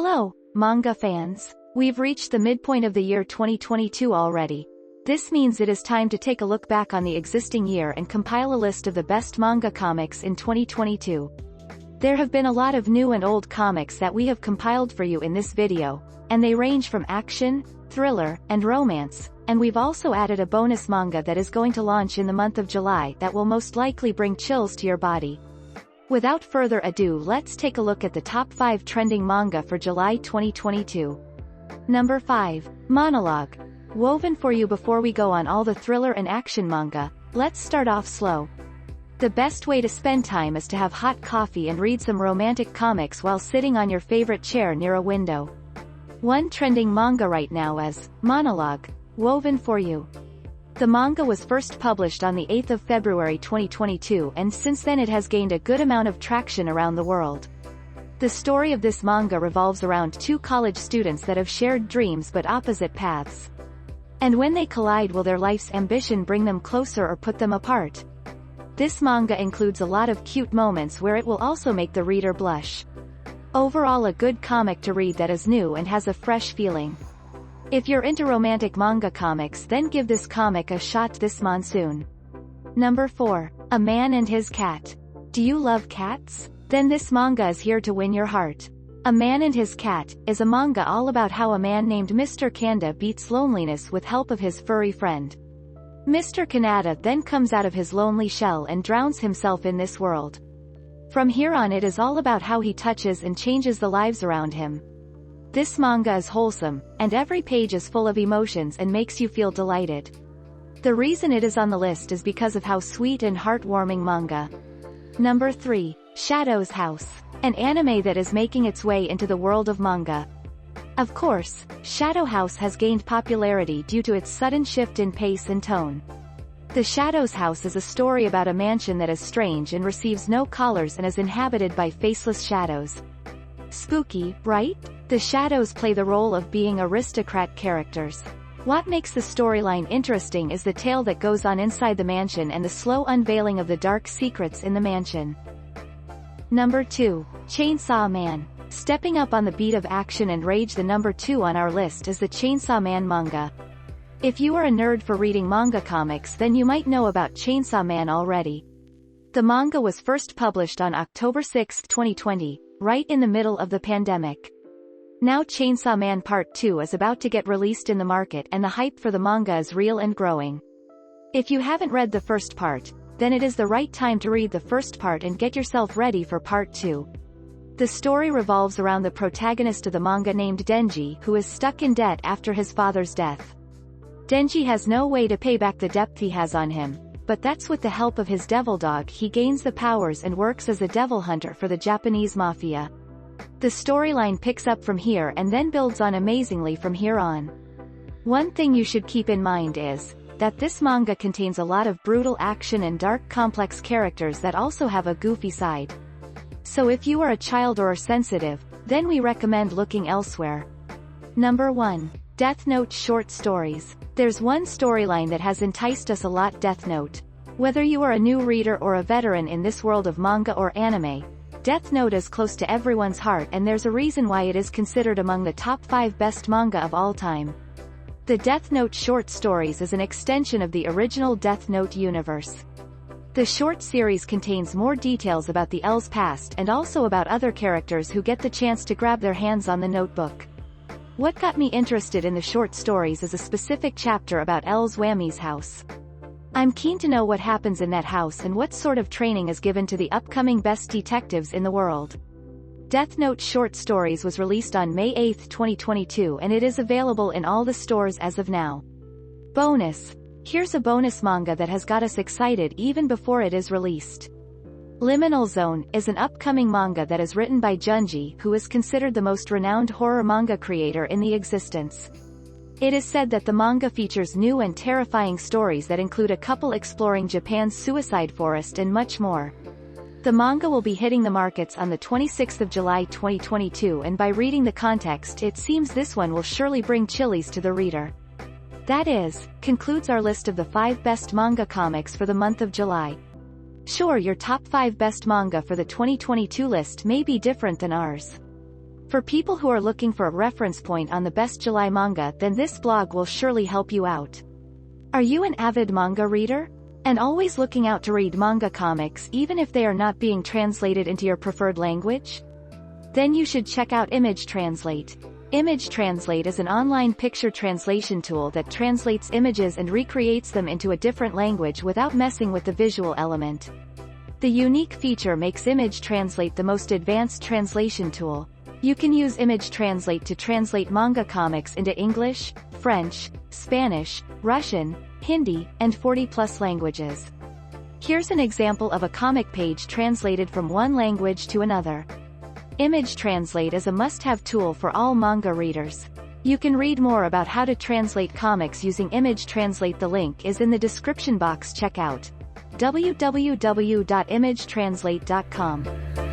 Hello, manga fans. We've reached the midpoint of the year 2022 already. This means it is time to take a look back on the existing year and compile a list of the best manga comics in 2022. There have been a lot of new and old comics that we have compiled for you in this video, and they range from action, thriller, and romance, and we've also added a bonus manga that is going to launch in the month of July that will most likely bring chills to your body. Without further ado, let's take a look at the top 5 trending manga for July 2022. Number 5. Monologue Woven For You. Before we go on all the thriller and action manga, let's start off slow. The best way to spend time is to have hot coffee and read some romantic comics while sitting on your favorite chair near a window. One trending manga right now is Monologue Woven For You. The manga was first published on the 8th of February 2022, and since then it has gained a good amount of traction around the world. The story of this manga revolves around two college students that have shared dreams but opposite paths. And when they collide, will their life's ambition bring them closer or put them apart? This manga includes a lot of cute moments where it will also make the reader blush. Overall, a good comic to read that is new and has a fresh feeling. If you're into romantic manga comics, then give this comic a shot this monsoon. Number 4. A Man and His Cat. Do you love cats? Then this manga is here to win your heart. A Man and His Cat is a manga all about how a man named Mr. Kanda beats loneliness with help of his furry friend. Mr. Kanata then comes out of his lonely shell and drowns himself in this world. From here on, it is all about how he touches and changes the lives around him. This manga is wholesome, and every page is full of emotions and makes you feel delighted. The reason it is on the list is because of how sweet and heartwarming manga. Number 3. Shadow's House. An anime that is making its way into the world of manga. Of course, Shadow House has gained popularity due to its sudden shift in pace and tone. The Shadow's House is a story about a mansion that is strange and receives no callers and is inhabited by faceless shadows. Spooky, right? The shadows play the role of being aristocrat characters. What makes the storyline interesting is the tale that goes on inside the mansion and the slow unveiling of the dark secrets in the mansion. Number 2. Chainsaw Man. Stepping up on the beat of action and rage, the number 2 on our list is the Chainsaw Man manga. If you are a nerd for reading manga comics, then you might know about Chainsaw Man already. The manga was first published on October 6, 2020, right in the middle of the pandemic. Now Chainsaw Man Part 2 is about to get released in the market, and the hype for the manga is real and growing. If you haven't read the first part, then it is the right time to read the first part and get yourself ready for Part 2. The story revolves around the protagonist of the manga named Denji, who is stuck in debt after his father's death. Denji has no way to pay back the debt he has on him, but that's with the help of his devil dog he gains the powers and works as a devil hunter for the Japanese mafia. The storyline picks up from here and then builds on amazingly from here on. One thing you should keep in mind is that this manga contains a lot of brutal action and dark complex characters that also have a goofy side. So if you are a child or are sensitive, then we recommend looking elsewhere. Number 1. Death Note Short Stories. There's one storyline that has enticed us a lot: Death Note. Whether you are a new reader or a veteran in this world of manga or anime, Death Note is close to everyone's heart, and there's a reason why it is considered among the top 5 best manga of all time. The Death Note short stories is an extension of the original Death Note universe. The short series contains more details about the L's past and also about other characters who get the chance to grab their hands on the notebook. What got me interested in the short stories is a specific chapter about L's Wammy's house. I'm keen to know what happens in that house and what sort of training is given to the upcoming best detectives in the world. Death Note Short Stories was released on May 8, 2022, and it is available in all the stores as of now. Bonus. Here's a bonus manga that has got us excited even before it is released. Liminal Zone is an upcoming manga that is written by Junji, who is considered the most renowned horror manga creator in the existence. It is said that the manga features new and terrifying stories that include a couple exploring Japan's suicide forest and much more. The manga will be hitting the markets on the 26th of July 2022, and by reading the context, it seems this one will surely bring chillies to the reader. That concludes our list of the 5 best manga comics for the month of July. Sure, your top 5 best manga for the 2022 list may be different than ours. For people who are looking for a reference point on the best July manga, then this blog will surely help you out. Are you an avid manga reader? And always looking out to read manga comics even if they are not being translated into your preferred language? Then you should check out ImageTranslate. ImageTranslate is an online picture translation tool that translates images and recreates them into a different language without messing with the visual element. The unique feature makes ImageTranslate the most advanced translation tool. You can use ImageTranslate to translate manga comics into English, French, Spanish, Russian, Hindi, and 40+ languages. Here's an example of a comic page translated from one language to another. ImageTranslate is a must-have tool for all manga readers. You can read more about how to translate comics using ImageTranslate. The link is in the description box. Check out www.imagetranslate.com.